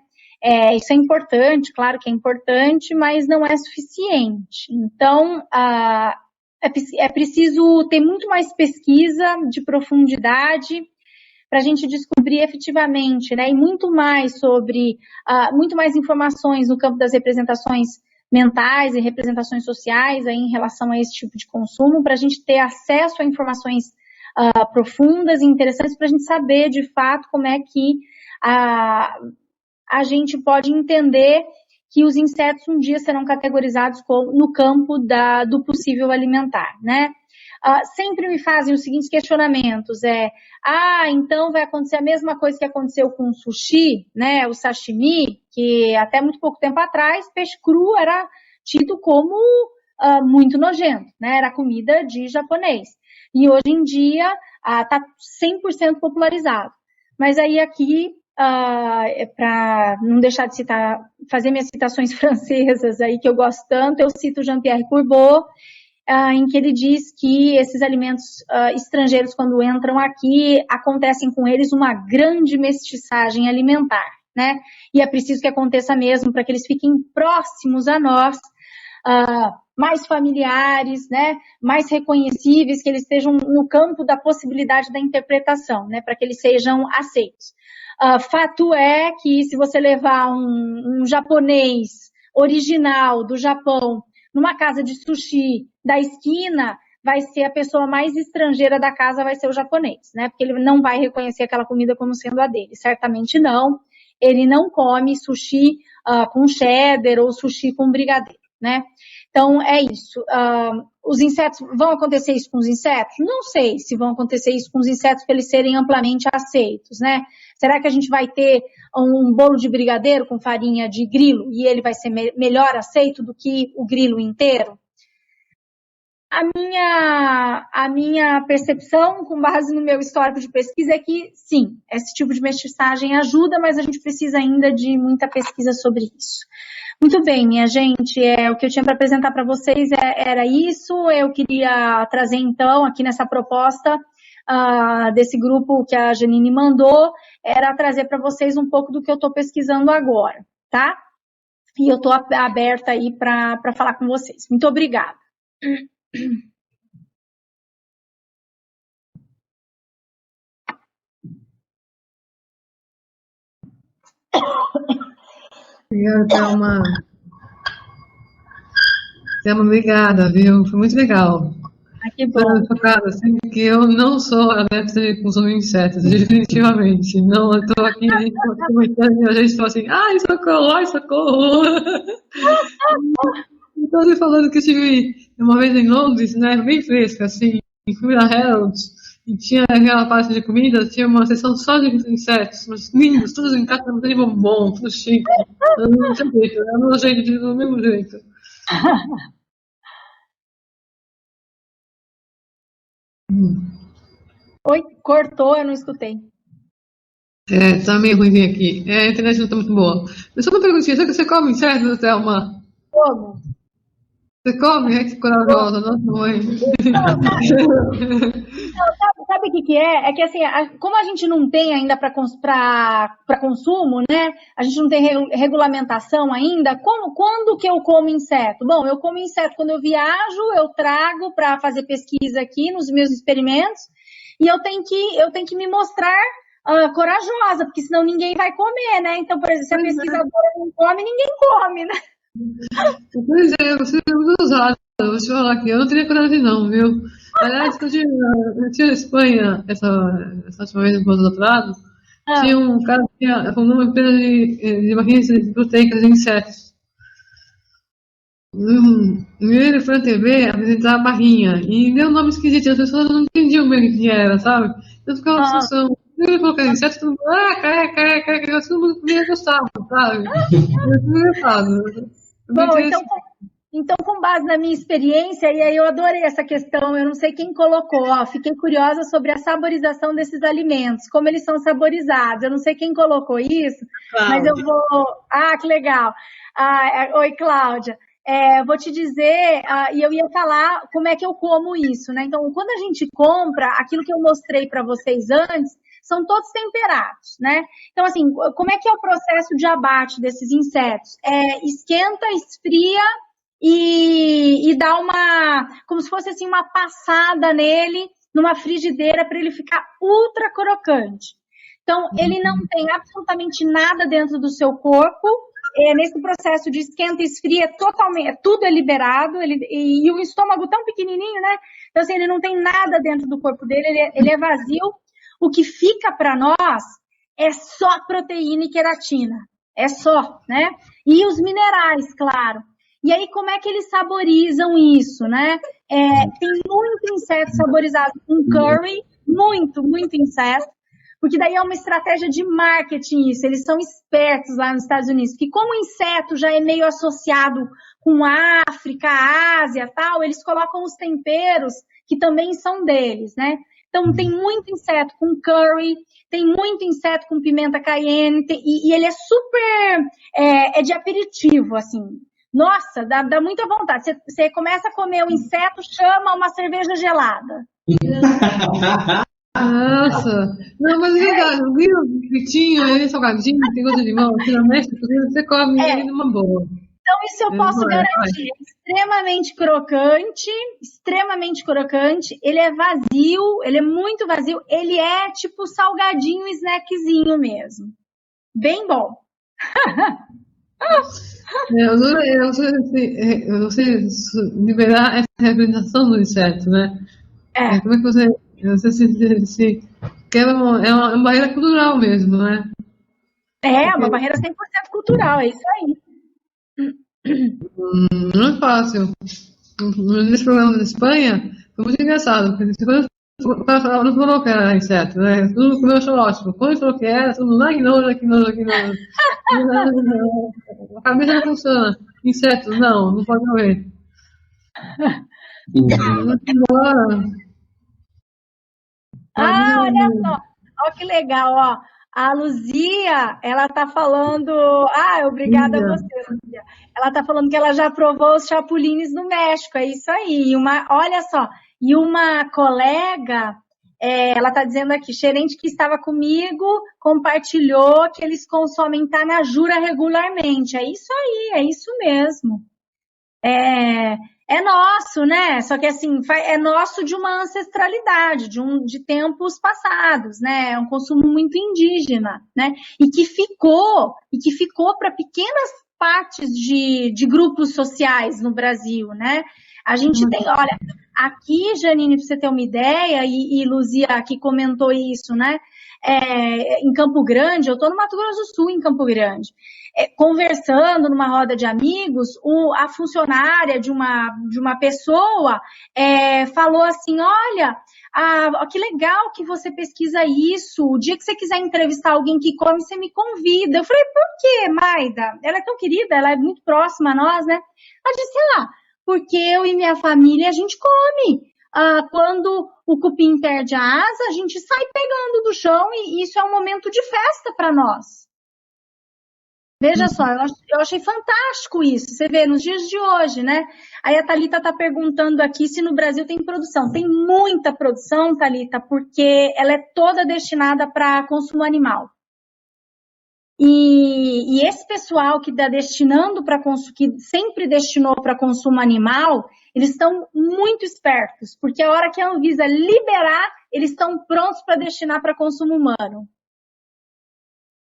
Isso é importante, claro que é importante, mas não é suficiente. Então, é preciso ter muito mais pesquisa de profundidade para a gente descobrir efetivamente, né? E muito mais muito mais informações no campo das representações mentais e representações sociais aí em relação a esse tipo de consumo, para a gente ter acesso a informações profundas e interessantes para a gente saber, de fato, como é que a gente pode entender que os insetos um dia serão categorizados no campo do possível alimentar, né? Sempre me fazem os seguintes questionamentos, então vai acontecer a mesma coisa que aconteceu com o sushi, né, o sashimi, que até muito pouco tempo atrás, peixe cru era tido como muito nojento, né, era comida de japonês. E hoje em dia está 100% popularizado. Mas aí aqui, para não deixar de fazer minhas citações francesas aí que eu gosto tanto, eu cito Jean-Pierre Courbeau, em que ele diz que esses alimentos estrangeiros, quando entram aqui, acontecem com eles uma grande mestiçagem alimentar, né? E é preciso que aconteça mesmo para que eles fiquem próximos a nós, mais familiares, né, mais reconhecíveis, que eles estejam no campo da possibilidade da interpretação, né, para que eles sejam aceitos. Fato é que se você levar um japonês original do Japão numa casa de sushi da esquina, vai ser a pessoa mais estrangeira da casa, vai ser o japonês, né, porque ele não vai reconhecer aquela comida como sendo a dele, certamente não. Ele não come sushi com cheddar ou sushi com brigadeiro, né? Então, é isso. Os insetos, vão acontecer isso com os insetos? Não sei se vão acontecer isso com os insetos para eles serem amplamente aceitos, né? Será que a gente vai ter um bolo de brigadeiro com farinha de grilo e ele vai ser melhor aceito do que o grilo inteiro? A minha percepção, com base no meu histórico de pesquisa, é que sim, esse tipo de mestiçagem ajuda, mas a gente precisa ainda de muita pesquisa sobre isso. Muito bem, minha gente, o que eu tinha para apresentar para vocês era isso. Eu queria trazer, então, aqui nessa proposta desse grupo que a Janine mandou, era trazer para vocês um pouco do que eu estou pesquisando agora, tá? E eu estou aberta aí para falar com vocês. Muito obrigada. Obrigada, Thelma. Thelma, obrigada, viu? Foi muito legal. Que bom. Focada, sempre que eu não sou adepta de consumir insetos, definitivamente. Não, eu tô aqui comentando e a gente fala assim, ai, socorro. Então, eu falando que eu estive uma vez em Londres, né, bem fresca, assim, e fui na Harrods, e tinha aquela parte de comida, tinha uma seção só de insetos, mas lindos, todos em caixa de bombom, tudo chique. Eu não tinha jeito, era do jeito, do mesmo jeito. Oi, cortou, eu não escutei. Tá meio ruimzinho aqui. A internet não tá muito boa. Mas só uma perguntinha, você come insetos, Thelma? Como? Você come? É que corajosa, nossa mãe. Sabe o que é? É que assim, como a gente não tem ainda para consumo, né? A gente não tem regulamentação ainda. Quando que eu como inseto? Bom, eu como inseto quando eu viajo, eu trago para fazer pesquisa aqui nos meus experimentos e eu tenho que me mostrar corajosa, porque senão ninguém vai comer, né? Então, por exemplo, se a pesquisadora não come, ninguém come, né? Pois é, você é muito ousada. Vou te falar aqui, eu não teria coragem não, viu? Aliás, eu tinha na Espanha, essa última vez no pós-doutorado, tinha um cara que fundou uma empresa de máquinas proteicas de insetos. E ele foi na TV apresentar a barrinha e deu um nome esquisito, as pessoas não entendiam bem o que era, sabe? Eu ficava uma discussão. Ele falou que era inseto, todo mundo, todo mundo podia gostar, sabe? Foi engraçado. Bom, então, com base na minha experiência, e aí eu adorei essa questão, eu não sei quem colocou, fiquei curiosa sobre a saborização desses alimentos, como eles são saborizados. Eu não sei quem colocou isso, mas eu vou... que legal. Oi, Cláudia. Vou te dizer, e eu ia falar como é que eu como isso, né? Então, quando a gente compra, aquilo que eu mostrei para vocês antes, são todos temperados, né? Então, assim, como é que é o processo de abate desses insetos? Esquenta, esfria e dá como se fosse assim, uma passada nele, numa frigideira, para ele ficar ultra crocante. Então, ele não tem absolutamente nada dentro do seu corpo. Nesse processo de esquenta e esfria, tudo é liberado, e o estômago tão pequenininho, né? Então, assim, ele não tem nada dentro do corpo dele, ele é vazio. O que fica para nós é só proteína e queratina, é só, né? E os minerais, claro. E aí, como é que eles saborizam isso, né? Tem muito inseto saborizado com curry, muito inseto. Porque daí é uma estratégia de marketing isso, eles são espertos lá nos Estados Unidos, que como o inseto já é meio associado com a África, a Ásia, tal, eles colocam os temperos que também são deles, né? Então tem muito inseto com curry, tem muito inseto com pimenta cayenne, e ele é super, de aperitivo, assim. Nossa, dá muita vontade. Você começa a comer o inseto, chama uma cerveja gelada. Nossa, não, mas é verdade, o grilo fritinho, ele é salgadinho, tem gosto de limão, você não mexe, você come ele numa boa. Então, isso eu posso garantir. Extremamente crocante, ele é vazio, ele é muito vazio, ele é tipo salgadinho, snackzinho mesmo. Bem bom. Eu sei liberar essa representação do inseto, né? Como é que você que é uma barreira cultural mesmo, né? Uma barreira 100% cultural, é isso aí. Não é fácil. Nesse programa da Espanha, foi muito engraçado, porque o cara falava, não falou que era inseto, né? Tudo comeu ótimo. Quando ele falou que era, todo mundo, que nojo. A cabeça não funciona. Inseto, não pode morrer. Olha só, olha que legal, ó. A Luzia, ela tá falando... obrigada a você, Luzia. Ela tá falando que ela já provou os chapulines no México, é isso aí. Olha só, e uma colega, ela tá dizendo aqui, gerente que estava comigo, compartilhou que eles consomem tanajura regularmente. É isso aí, é isso mesmo. É nosso, né? Só que assim, é nosso de uma ancestralidade, de tempos passados, né? É um consumo muito indígena, né? E que ficou para pequenas partes de grupos sociais no Brasil, né? A gente tem, olha, Aqui, Janine, para você ter uma ideia, e Luzia aqui comentou isso, né? Em Campo Grande, eu estou no Mato Grosso do Sul, em Campo Grande, conversando numa roda de amigos, a funcionária de uma pessoa falou assim, olha, que legal que você pesquisa isso, o dia que você quiser entrevistar alguém que come, você me convida. Eu falei, por quê, Maida? Ela é tão querida, ela é muito próxima a nós, né? Ela disse, sei lá, porque eu e minha família, a gente come. Quando o cupim perde a asa, a gente sai pegando do chão e isso é um momento de festa para nós. Veja só, eu achei fantástico isso. Você vê, nos dias de hoje, né? Aí a Thalita está perguntando aqui se no Brasil tem produção. Tem muita produção, Thalita, porque ela é toda destinada para consumo animal. E esse pessoal que está destinando para consumo, que sempre destinou para consumo animal, eles estão muito espertos, porque a hora que a Anvisa liberar, eles estão prontos para destinar para consumo humano.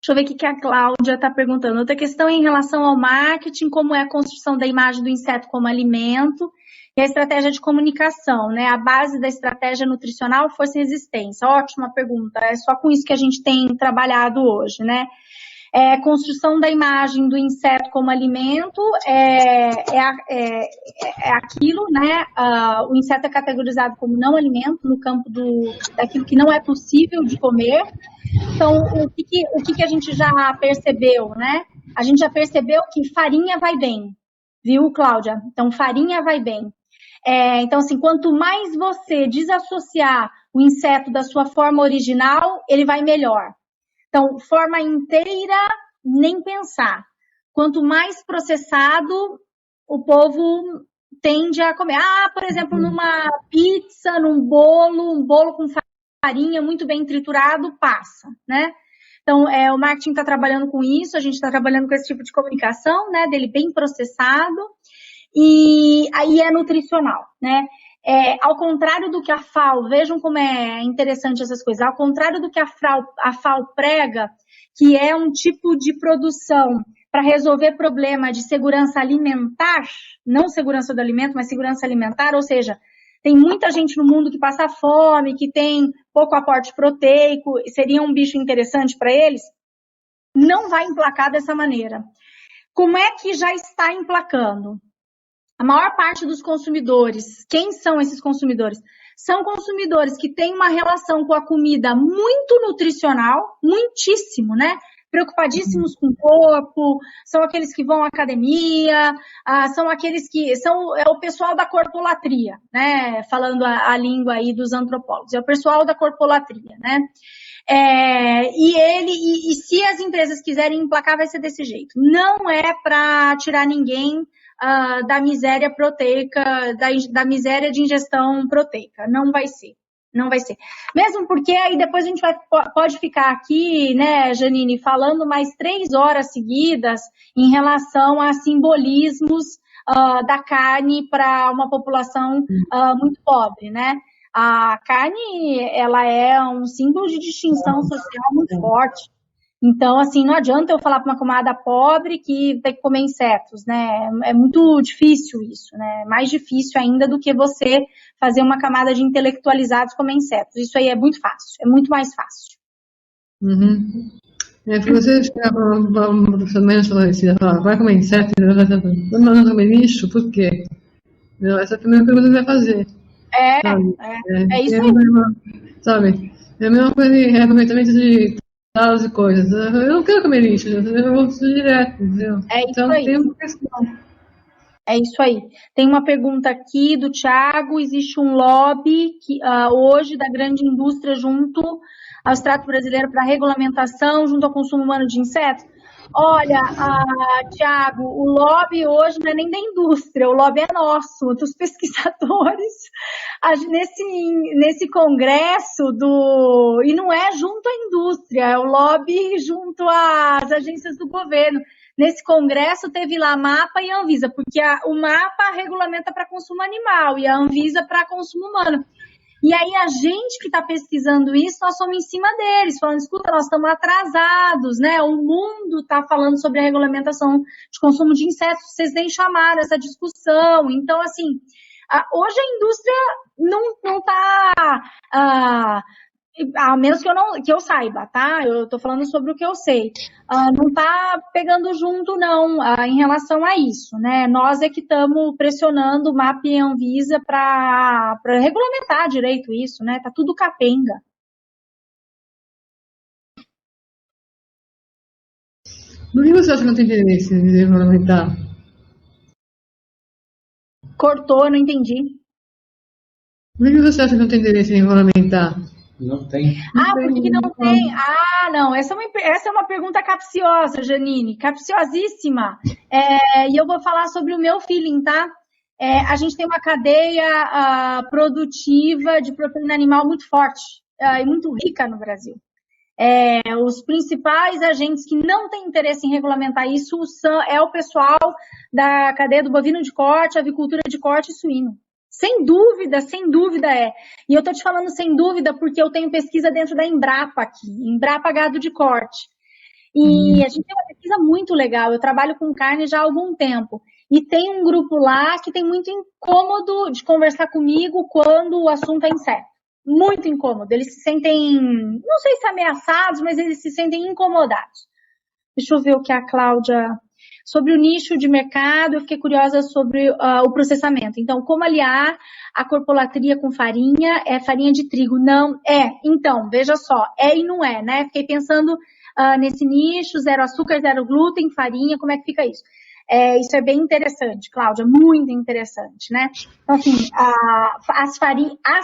Deixa eu ver o que a Cláudia está perguntando. Outra questão é em relação ao marketing, como é a construção da imagem do inseto como alimento e a estratégia de comunicação, né? A base da estratégia nutricional, força e resistência. Ótima pergunta. É só com isso que a gente tem trabalhado hoje, né? Construção da imagem do inseto como alimento aquilo, né? O inseto é categorizado como não alimento no campo daquilo que não é possível de comer. Então, o que a gente já percebeu, né? A gente já percebeu que farinha vai bem, viu, Cláudia? Então, farinha vai bem. Então, assim, quanto mais você desassociar o inseto da sua forma original, ele vai melhor. Então, forma inteira, nem pensar. Quanto mais processado, o povo tende a comer. Por exemplo, numa pizza, num bolo, um bolo com farinha muito bem triturado, passa, né? Então, o marketing está trabalhando com isso, a gente está trabalhando com esse tipo de comunicação, né? Dele bem processado, e aí é nutricional, né? Ao contrário do que a FAO, vejam como é interessante essas coisas, ao contrário do que a FAO prega, que é um tipo de produção para resolver problema de segurança alimentar, não segurança do alimento, mas segurança alimentar, ou seja, tem muita gente no mundo que passa fome, que tem pouco aporte proteico, seria um bicho interessante para eles, não vai emplacar dessa maneira. Como é que já está emplacando? A maior parte dos consumidores, quem são esses consumidores? São consumidores que têm uma relação com a comida muito nutricional, muitíssimo, né? Preocupadíssimos com o corpo, são aqueles que vão à academia, são aqueles que é o pessoal da corpolatria, né? Falando a língua aí dos antropólogos, é o pessoal da corpolatria, né? E se as empresas quiserem emplacar, vai ser desse jeito. Não é para tirar ninguém da miséria proteica, da miséria de ingestão proteica. Não vai ser. Não vai ser. Mesmo porque aí depois a gente pode ficar aqui, né, Janine, falando mais 3 horas seguidas em relação a simbolismos da carne para uma população muito pobre, né? A carne, ela é um símbolo de distinção social muito forte. Então, assim, não adianta eu falar para uma camada pobre que tem que comer insetos, né? É muito difícil isso, né? Mais difícil ainda do que você fazer uma camada de intelectualizados comer insetos. Isso aí é muito fácil, é muito mais fácil. Uhum. Se você chegar para uma pessoa menos favorecida e falar, vai comer inseto, não comer lixo, por quê? Essa é a primeira pergunta que você vai fazer. É isso aí. Sabe? É a mesma coisa de reaproveitamento de dados e coisas. Eu não quero comer lixo, eu vou direto, entendeu? Então tem uma questão. É isso aí. Tem uma pergunta aqui do Thiago. Existe um lobby hoje da grande indústria junto ao extrato brasileiro para regulamentação, junto ao consumo humano de insetos? Olha, Thiago, o lobby hoje não é nem da indústria, o lobby é nosso, dos pesquisadores, nesse congresso e não é junto à indústria, é o lobby junto às agências do governo. Nesse congresso teve lá MAPA e Anvisa, porque o MAPA regulamenta para consumo animal e a Anvisa para consumo humano. E aí a gente que está pesquisando isso, nós somos em cima deles, falando, escuta, nós estamos atrasados, né? O mundo está falando sobre a regulamentação de consumo de insetos, vocês nem chamaram essa discussão. Então, assim, Hoje a indústria não está, a menos que eu saiba, tá? Eu estou falando sobre o que eu sei. Não está pegando junto, não, em relação a isso, né? Nós é que estamos pressionando o MAP e a Anvisa para regulamentar direito isso, né? Tá tudo capenga. Por que você acha que não tem interesse em regulamentar? Cortou, não entendi. Por que você acha que não tem interesse em regulamentar? Não tem. Por que não tem? Não, essa é uma pergunta capciosa, Janine, capciosíssima. E eu vou falar sobre o meu feeling, tá? A gente tem uma cadeia produtiva de proteína animal muito forte e muito rica no Brasil. Os principais agentes que não têm interesse em regulamentar isso é o pessoal da cadeia do bovino de corte, avicultura de corte e suíno. Sem dúvida é. E eu estou te falando sem dúvida porque eu tenho pesquisa dentro da Embrapa aqui, Embrapa Gado de Corte. E a gente tem uma pesquisa muito legal, eu trabalho com carne já há algum tempo. E tem um grupo lá que tem muito incômodo de conversar comigo quando o assunto é inseto. Muito incômodo. Eles se sentem, não sei se ameaçados, mas eles se sentem incomodados. Deixa eu ver o que a Cláudia... Sobre o nicho de mercado, eu fiquei curiosa sobre o processamento. Então, como aliar a corpolatria com farinha? É farinha de trigo? Não, Então, veja só, e não é, né? Fiquei pensando nesse nicho, 0 açúcar, 0 glúten, farinha, como é que fica isso? Isso é bem interessante, Cláudia, muito interessante, né? Então, assim, as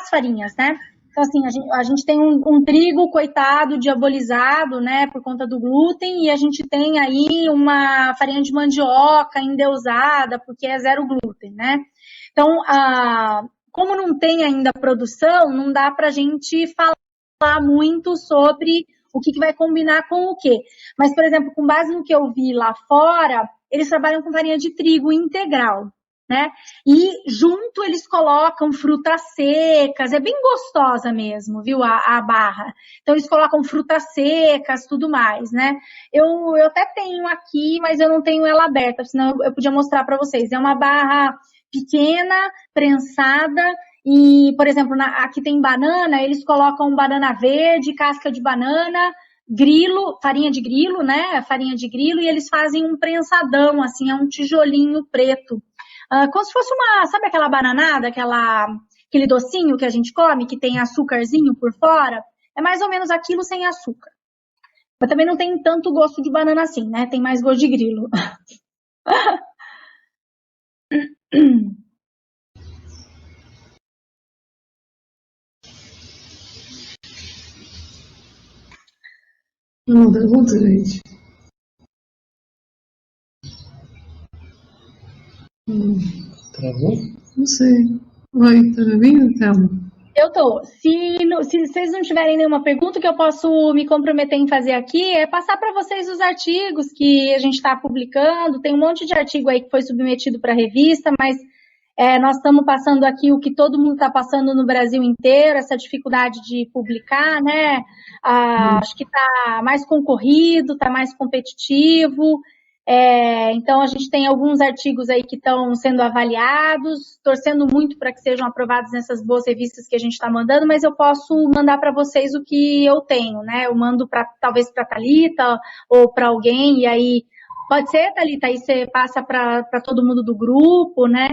farinhas, né? Então, assim, a gente tem um trigo, coitado, diabolizado, né, por conta do glúten, e a gente tem aí uma farinha de mandioca endeusada, porque é 0 glúten, né? Então, como não tem ainda produção, não dá pra gente falar muito sobre o que vai combinar com o quê. Mas, por exemplo, com base no que eu vi lá fora, eles trabalham com farinha de trigo integral, né? E junto eles colocam frutas secas, é bem gostosa mesmo, viu, a barra. Então eles colocam frutas secas, tudo mais, né? Eu até tenho aqui, mas eu não tenho ela aberta, senão eu podia mostrar para vocês. É uma barra pequena, prensada, e, por exemplo, aqui tem banana, eles colocam banana verde, casca de banana, grilo, farinha de grilo, né? Farinha de grilo, e eles fazem um prensadão, assim, é um tijolinho preto. Como se fosse sabe aquela bananada, aquele docinho que a gente come, que tem açúcarzinho por fora? É mais ou menos aquilo sem açúcar. Mas também não tem tanto gosto de banana assim, né? Tem mais gosto de grilo. Não, pergunta, gente. Travou? Não sei. Oi, tá me ouvindo, Thelma? Eu tô. Se vocês não tiverem nenhuma pergunta, o que eu posso me comprometer em fazer aqui é passar para vocês os artigos que a gente está publicando. Tem um monte de artigo aí que foi submetido para a revista, mas nós estamos passando aqui o que todo mundo está passando no Brasil inteiro, essa dificuldade de publicar, né? Acho que está mais concorrido, está mais competitivo. Então, a gente tem alguns artigos aí que estão sendo avaliados, torcendo muito para que sejam aprovados nessas boas revistas que a gente está mandando, mas eu posso mandar para vocês o que eu tenho, né? Eu mando talvez para a Thalita ou para alguém, e aí, pode ser, Thalita, aí você passa para todo mundo do grupo, né?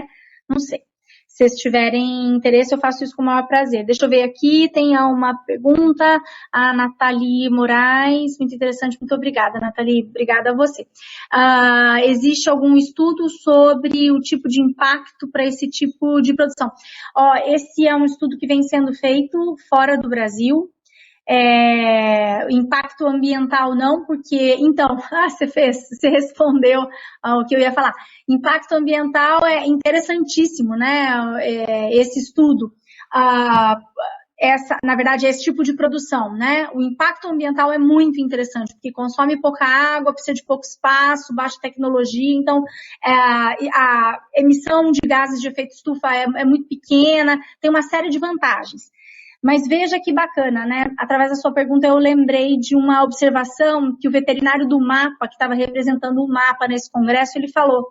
Não sei. Se vocês tiverem interesse, eu faço isso com o maior prazer. Deixa eu ver aqui, tem uma pergunta, a Nathalie Moraes, muito interessante, muito obrigada, Nathalie, obrigada a você. Existe algum estudo sobre o tipo de impacto para esse tipo de produção? Esse é um estudo que vem sendo feito fora do Brasil. Impacto ambiental não, porque, então, você respondeu o que eu ia falar. Impacto ambiental é interessantíssimo, né, esse estudo, na verdade, esse tipo de produção, né, o impacto ambiental é muito interessante, porque consome pouca água, precisa de pouco espaço, baixa tecnologia, então, a emissão de gases de efeito estufa é muito pequena, tem uma série de vantagens. Mas veja que bacana, né? Através da sua pergunta, eu lembrei de uma observação que o veterinário do MAPA, que estava representando o MAPA nesse congresso, ele falou.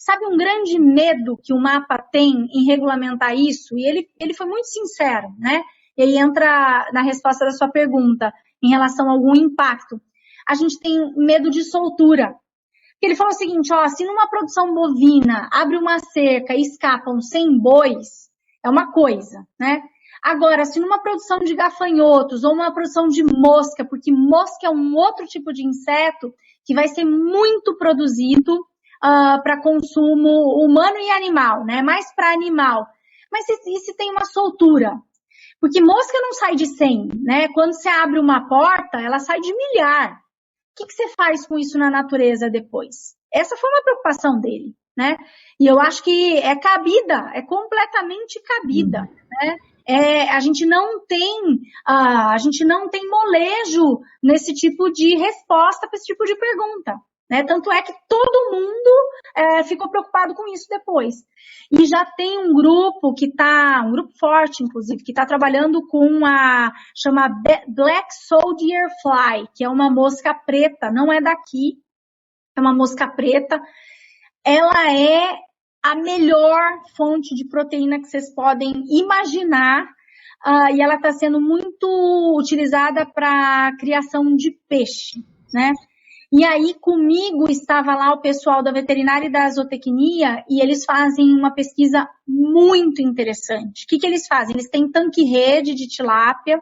Sabe um grande medo que o mapa tem em regulamentar isso? E ele foi muito sincero, né? E aí entra na resposta da sua pergunta, em relação a algum impacto. A gente tem medo de soltura. Ele falou o seguinte, ó, se numa produção bovina abre uma cerca e escapam 100 bois, é uma coisa, né? Agora, se numa produção de gafanhotos ou uma produção de mosca, porque mosca é um outro tipo de inseto que vai ser muito produzido para consumo humano e animal, né? Mais para animal. Mas e se tem uma soltura? Porque mosca não sai de 100, né? Quando você abre uma porta, ela sai de milhar. O que você faz com isso na natureza depois? Essa foi uma preocupação dele, né? E eu acho que é cabida, é completamente cabida, né? A gente não tem molejo nesse tipo de resposta para esse tipo de pergunta, né? Tanto é que todo mundo ficou preocupado com isso depois. E já tem um grupo um grupo forte, inclusive, que está trabalhando com chama Black Soldier Fly, que é uma mosca preta, não é daqui, é uma mosca preta. Ela é a melhor fonte de proteína que vocês podem imaginar, e ela está sendo muito utilizada para criação de peixe, né? E aí, comigo estava lá o pessoal da veterinária e da zootecnia, e eles fazem uma pesquisa muito interessante. O que eles fazem? Eles têm tanque-rede de tilápia,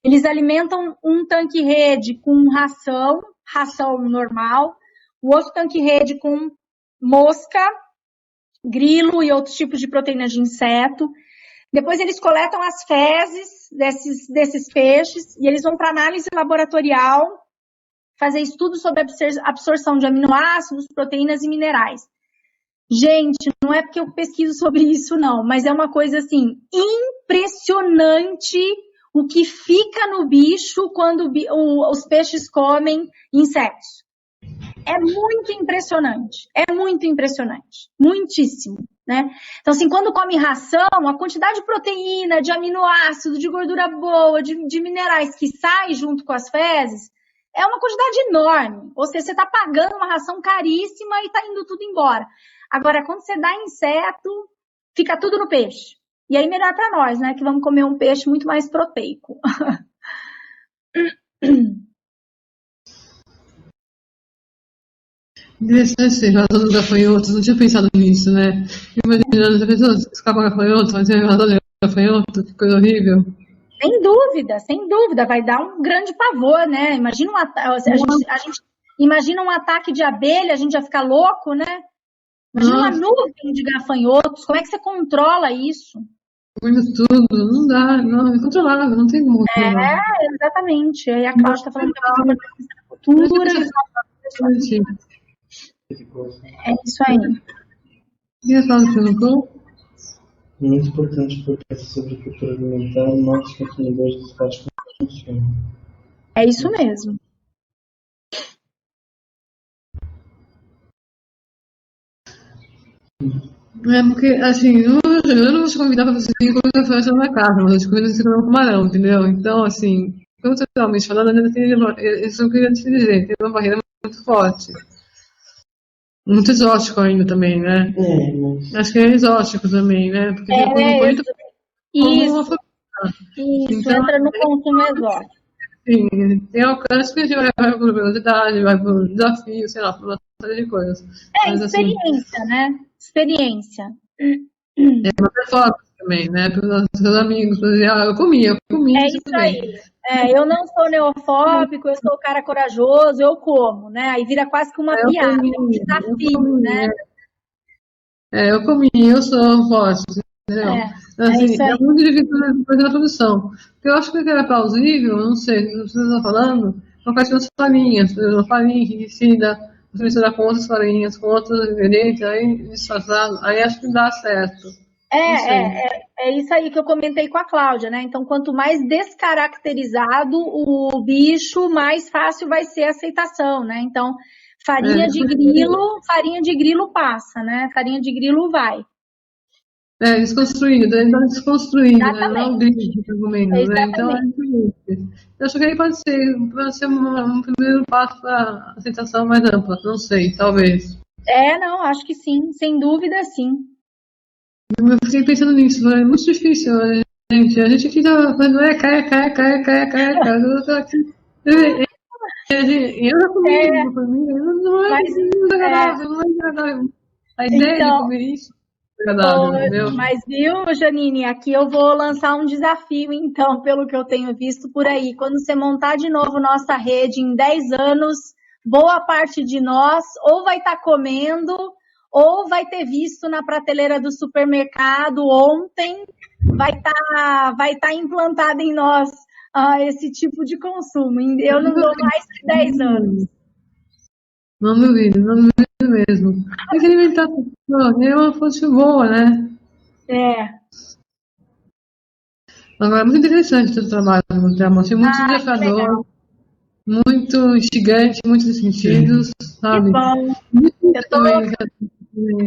eles alimentam um tanque-rede com ração normal, o outro tanque-rede com mosca, grilo e outros tipos de proteína de inseto. Depois eles coletam as fezes desses peixes e eles vão para análise laboratorial, fazer estudos sobre a absorção de aminoácidos, proteínas e minerais. Gente, não é porque eu pesquiso sobre isso não, mas é uma coisa assim, impressionante o que fica no bicho quando os peixes comem insetos. É muito impressionante, muitíssimo, né? Então, assim, quando come ração, a quantidade de proteína, de aminoácido, de gordura boa, de minerais que sai junto com as fezes, é uma quantidade enorme. Ou seja, você está pagando uma ração caríssima e está indo tudo embora. Agora, quando você dá inseto, fica tudo no peixe. E aí, melhor para nós, né? Que vamos comer um peixe muito mais proteico. Interessante esse relação dos gafanhotos, não tinha pensado nisso, né? Imaginando, já pensou, escapa gafanhoto, fazer relação de gafanhoto, que coisa horrível. Sem dúvida, vai dar um grande pavor, né? Imagina a gente imagina um ataque de abelha, a gente já fica louco, né? Imagina uma nuvem de gafanhotos, como é que você controla isso? Comendo tudo, não dá, não, é incontrolável, não tem como controlar. Exatamente. Aí a Cláudia está falando que a cultura. É isso aí. E a Cláudia perguntou? Muito importante porque sobre cultura alimentar, nossos consumidores dos práticos funcionam. É isso mesmo. É porque, assim, eu não vou te convidar para você ir comer gafanhoto na minha casa, mas eu te convido para você comer um camarão, entendeu? Então, assim, culturalmente falando, isso eu queria te dizer, tem uma barreira muito forte. Muito exótico ainda também, né? Acho que é exótico também, né? Porque isso, então, entra no consumo exótico. Sim, tem alcance que a gente vai por velocidade, vai por desafio, sei lá, por uma série de coisas. Mas, experiência, assim, né? Experiência. É uma performance também, né? Para os seus amigos, para dizer, eu comi. É isso aí. Eu não sou neofóbico, eu sou o cara corajoso, eu como, né? Aí vira quase que uma piada, um desafio, né? Eu comi, eu sou forte, entendeu? Assim, é muito difícil fazer a produção. Porque eu acho que era plausível, não sei, não sei o que você está falando, uma questão das farinhas, uma farinha enriquecida, você misturar com outras farinhas, com outros ingredientes, aí disfarçado, aí acho que dá certo. É isso aí que eu comentei com a Cláudia, né? Então, quanto mais descaracterizado o bicho, mais fácil vai ser a aceitação, né? Então, farinha de grilo passa, né? Farinha de grilo vai. Desconstruído, então desconstruído, né? Não grito de argumento, né? Então é isso. Eu acho que aí pode ser um primeiro passo para a aceitação mais ampla, não sei, talvez. Não, acho que sim, sem dúvida sim. Eu fiquei pensando nisso, é muito difícil, gente. A gente aqui tá falando, cai. Eu tô aqui. Eu já comi É, uma família, não é mas, muito é, agradável, não é agradável. A ideia de então, comer isso é agradável, entendeu? mas viu, Janine, aqui eu vou lançar um desafio, então, pelo que eu tenho visto por aí. Quando você montar de novo nossa rede em 10 anos, boa parte de nós ou vai estar comendo, ou vai ter visto na prateleira do supermercado ontem, vai estar implantado em nós esse tipo de consumo. Eu não dou mais que 10 anos. Não duvido mesmo. Tem que alimentar a pessoa, é uma fonte boa, né? É. Agora, é muito interessante o trabalho do Telmo, assim, muito Ah, que desafiador, legal. muito instigante, em muitos sentidos, Que sabe? bom. Muito Eu estou também,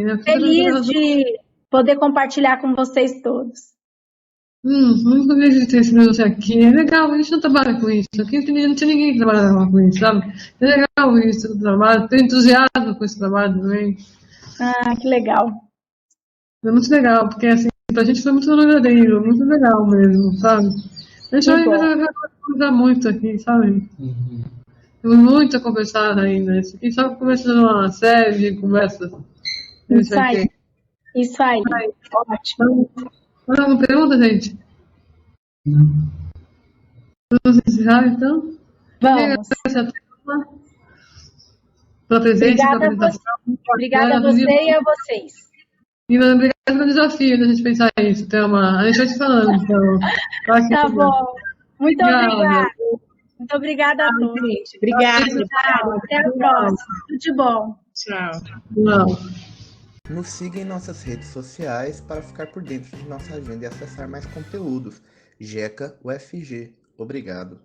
né? feliz de poder compartilhar com vocês todos. Muito feliz de ter esse você aqui. É legal, a gente não trabalha com isso. Aqui não tinha ninguém que trabalhava com isso, sabe? É legal isso, o trabalho. Tenho entusiasmo com esse trabalho também. Ah, que legal. É muito legal, porque assim, pra gente foi muito verdadeiro, muito legal mesmo, sabe? A gente Que bom. vai conversar muito aqui, sabe? Uhum. Temos muito a conversar ainda. Isso aqui só começando uma série de conversas. Isso Isso aí. aqui. Isso aí. Ótimo. Então, mais alguma pergunta, gente? Não. Vamos encerrar, então? Queria Vamos. agradecer a turma pela presença, pela Obrigada a apresentação. você. Obrigada a Bacana, você e a vocês. e obrigado pelo desafio da gente pensar isso, Thelma. A gente vai te falando, então. Tá aqui, Tá bom. Muito obrigada. obrigada. Muito obrigada a todos. Gente, obrigada. Tchau. Até a próxima. Tudo de bom. Tchau. Não. Nos siga em nossas redes sociais para ficar por dentro de nossa agenda e acessar mais conteúdos. Jeca UFG. Obrigado.